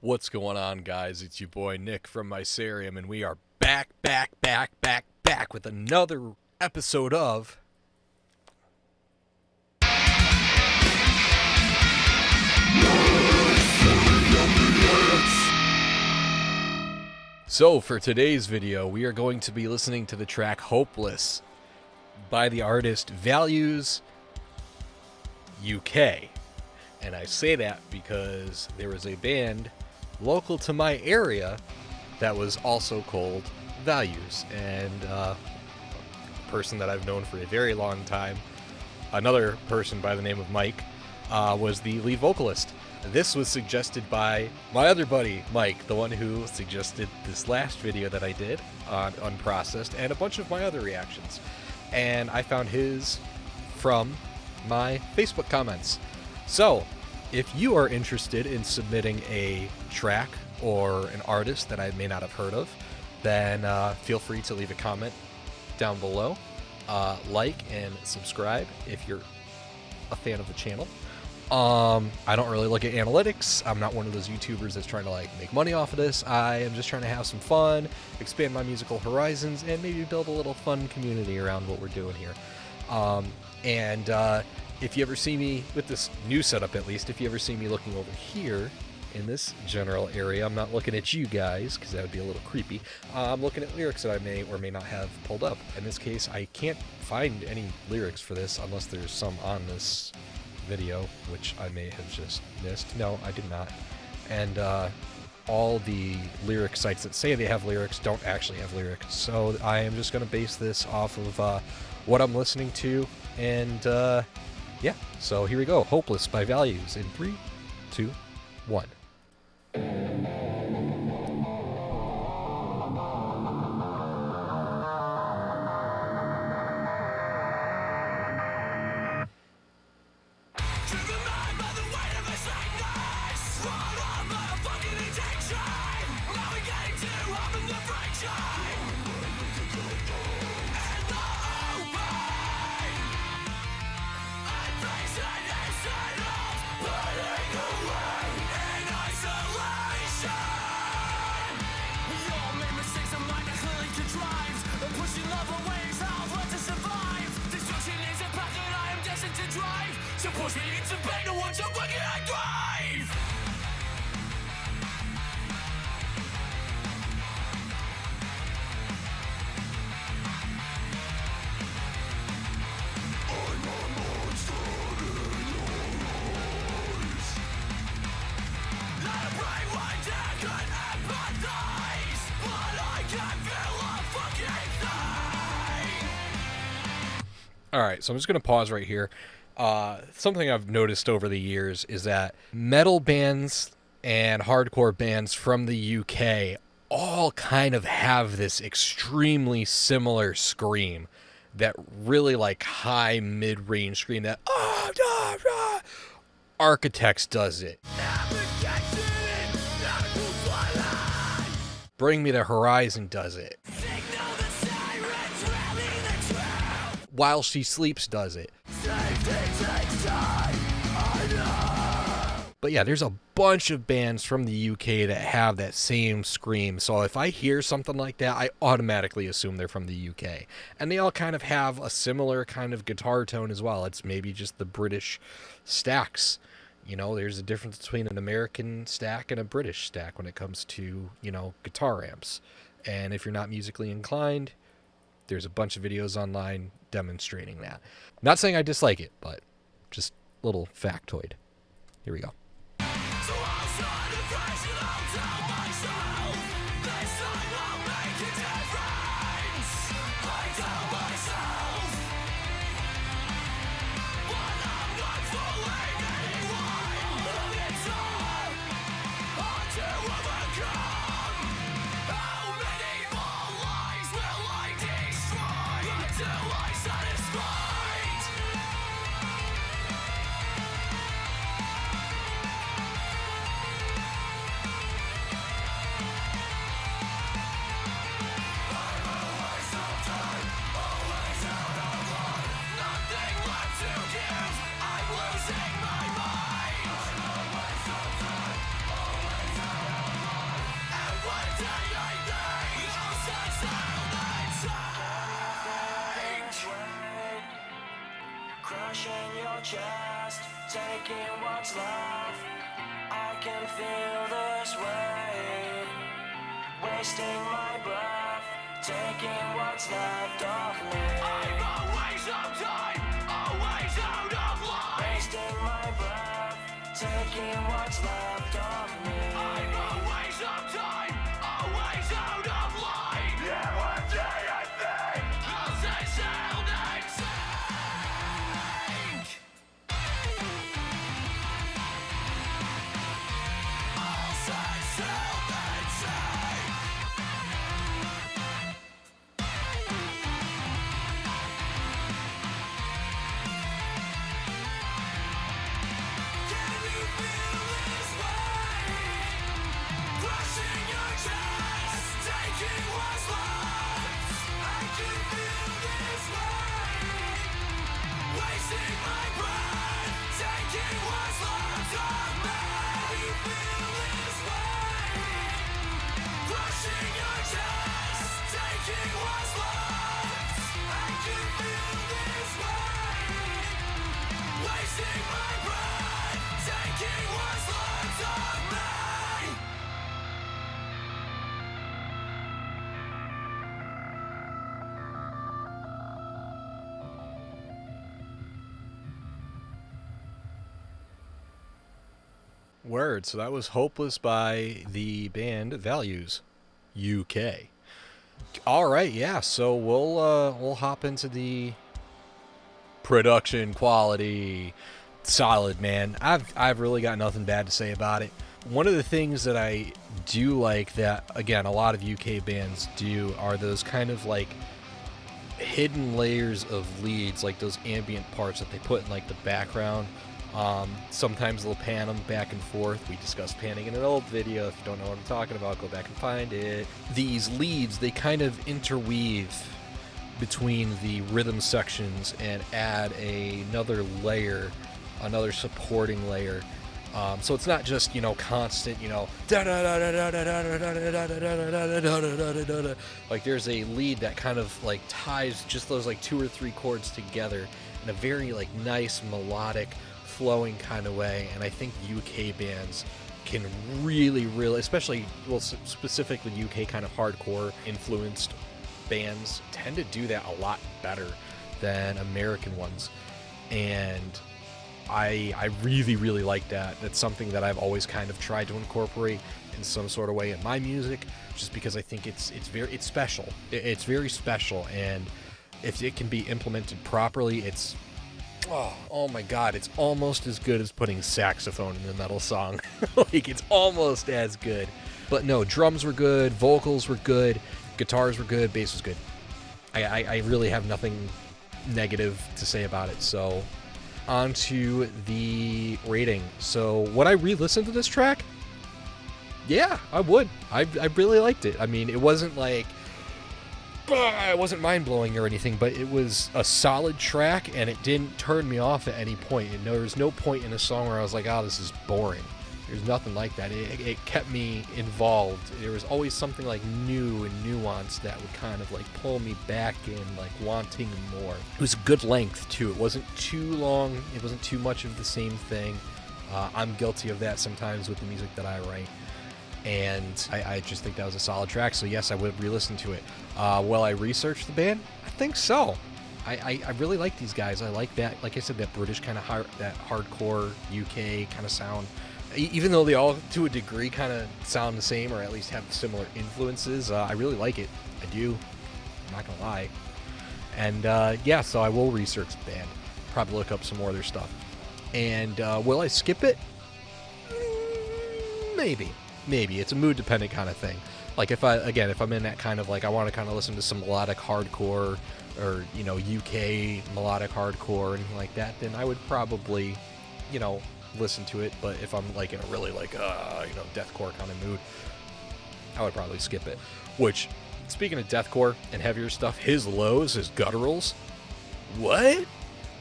What's going on, guys? It's your boy Nick from Mysarium, and we are back with another episode of So for today's video, we are going to be listening to the track Hopeless by the artist Values UK. And I say that because there was a band local to my area that was also called Values. And a person that I've known for a very long time, another person by the name of Mike, was the lead vocalist. This was suggested by my other buddy, Mike, the one who suggested this last video that I did on Unprocessed and a bunch of my other reactions. And I found his from my Facebook comments. So, if you are interested in submitting a track or an artist that I may not have heard of, then feel free to leave a comment down below. Like and subscribe if you're a fan of the channel. I don't really look at analytics. I'm not one of those YouTubers that's trying to make money off of this. I am just trying to have some fun, expand my musical horizons, and maybe build a little fun community around what we're doing here. If you ever see me with this new setup, at least, if you ever see me looking over here in this general area, I'm not looking at you guys because that would be a little creepy. I'm looking at lyrics that I may or may not have pulled up. In this case, I can't find any lyrics for this unless there's some on this video, which I may have just missed. No, I did not. And all the lyric sites that say they have lyrics don't actually have lyrics. So I am just going to base this off of what I'm listening to. And yeah, so here we go. Hopeless by Values in 3, 2, 1. Push me into pain to watch I'm working I drive. I'm a monster in your eyes. Let a brain one day can empathize, but I can't feel a fucking thing. Alright, so I'm just going to pause right here. Something I've noticed over the years is that metal bands and hardcore bands from the UK all kind of have this extremely similar scream, that really high mid-range scream that Architects does it. Bring Me the Horizon does it. While She Sleeps does it. But yeah, there's a bunch of bands from the UK that have that same scream. So if I hear something like that, I automatically assume they're from the UK. And they all kind of have a similar kind of guitar tone as well. It's maybe just the British stacks. You know, there's a difference between an American stack and a British stack when it comes to, guitar amps. And if you're not musically inclined, there's a bunch of videos online demonstrating that. Not saying I dislike it, but just a little factoid. Here we go. So I'll start afresh and I'll tell myself this time I'll make a difference. I tell myself, but I'm not fooling anyone. It's hard to overcome. How many more lies will I destroy until I'm satisfied? feel this way? Wasting my breath, taking what's left of me. I'm always on time, always out of line. Wasting my breath, taking what's left of me. I'm always on time, always out of line. Yeah, one day I think I'll say sail next sink. I'll say sail next sink. Can you feel this weight? Crushing your chest, taking what's left. I can feel this weight. Wasting my breath, taking what's left of me. Can you feel this weight? Crushing your chest, taking what's left. I can feel this weight. Wasting my breath, taking what's left of me. Word. So that was Hopeless by the band Values, UK. All right, yeah. So we'll hop into the production quality. Solid, man. I've really got nothing bad to say about it. One of the things that I do like that, again, a lot of UK bands do are those kind of like hidden layers of leads, like those ambient parts that they put in like the background. Sometimes they'll pan them back and forth. We discussed panning in an old video. If you don't know what I'm talking about, go back and find it. These leads, they kind of interweave between the rhythm sections and add another layer, another supporting layer. So it's not just, constant, like there's a lead that kind of like ties just those like 2 or 3 chords together in a very like nice melodic flowing kind of way. And I think UK bands can really, especially, well, specifically UK kind of hardcore influenced bands tend to do that a lot better than American ones. And I really, really like that. That's something that I've always kind of tried to incorporate in some sort of way in my music, just because I think it's special. It's very special, and if it can be implemented properly, it's oh my god, it's almost as good as putting saxophone in a metal song. Like, it's almost as good. But no, drums were good, vocals were good, guitars were good, bass was good. I really have nothing negative to say about it. So on to the rating. So would I re-listen to this track? Yeah, I would. I really liked it. I mean, it wasn't like, it wasn't mind-blowing or anything, but it was a solid track, and it didn't turn me off at any point. And there was no point in a song where I was like, oh, this is boring. There's nothing like that. It kept me involved. There was always something like new and nuanced that would kind of like pull me back in, like wanting more. It was a good length too. It wasn't too long. It wasn't too much of the same thing. I'm guilty of that sometimes with the music that I write. And I just think that was a solid track. So yes, I would re-listen to it. Well, I researched the band. I think so. I really like these guys. I like that, like I said, that British kind of that hardcore UK kind of sound. Even though they all, to a degree, kind of sound the same, or at least have similar influences, I really like it. I do. I'm not gonna lie. And yeah, so I will research the band. Probably look up some more of their stuff. And will I skip it? Maybe. It's a mood dependent kind of thing. Like if I'm in that kind of like, I want to kind of listen to some melodic hardcore, or UK melodic hardcore or anything like that, then I would probably listen to it. But if I'm like in a really like deathcore kind of mood, I would probably skip it. Which, speaking of deathcore and heavier stuff, his lows, his gutturals, what?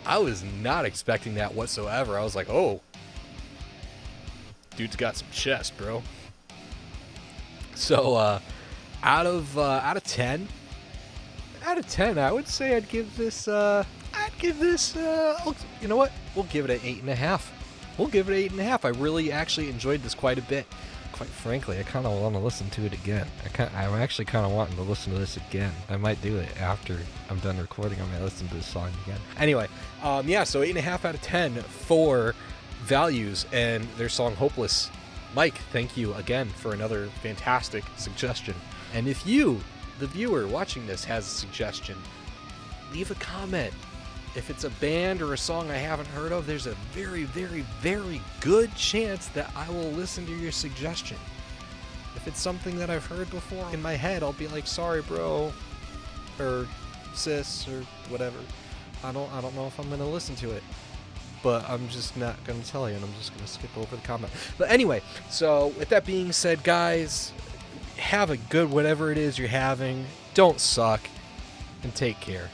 I was not expecting that whatsoever. I was like, oh, dude's got some chest, bro. So out of 10, I would say I'd give this you know what, we'll give it an 8.5. we'll give it 8.5. I really actually enjoyed this quite a bit. Quite frankly, I kind of want to listen to it again. I'm actually kind of wanting to listen to this again. I might do it after I'm done recording. I might listen to this song again. Anyway, yeah, so 8.5 out of 10 for Values and their song Hopeless. Mike, thank you again for another fantastic suggestion. And if you, the viewer watching this, has a suggestion, leave a comment. If it's a band or a song I haven't heard of, there's a very, very, very good chance that I will listen to your suggestion. If it's something that I've heard before in my head, I'll be like, sorry, bro, or sis, or whatever. I don't know if I'm gonna listen to it, but I'm just not gonna tell you, and I'm just gonna skip over the comment. But anyway, so with that being said, guys, have a good whatever it is you're having. Don't suck, and take care.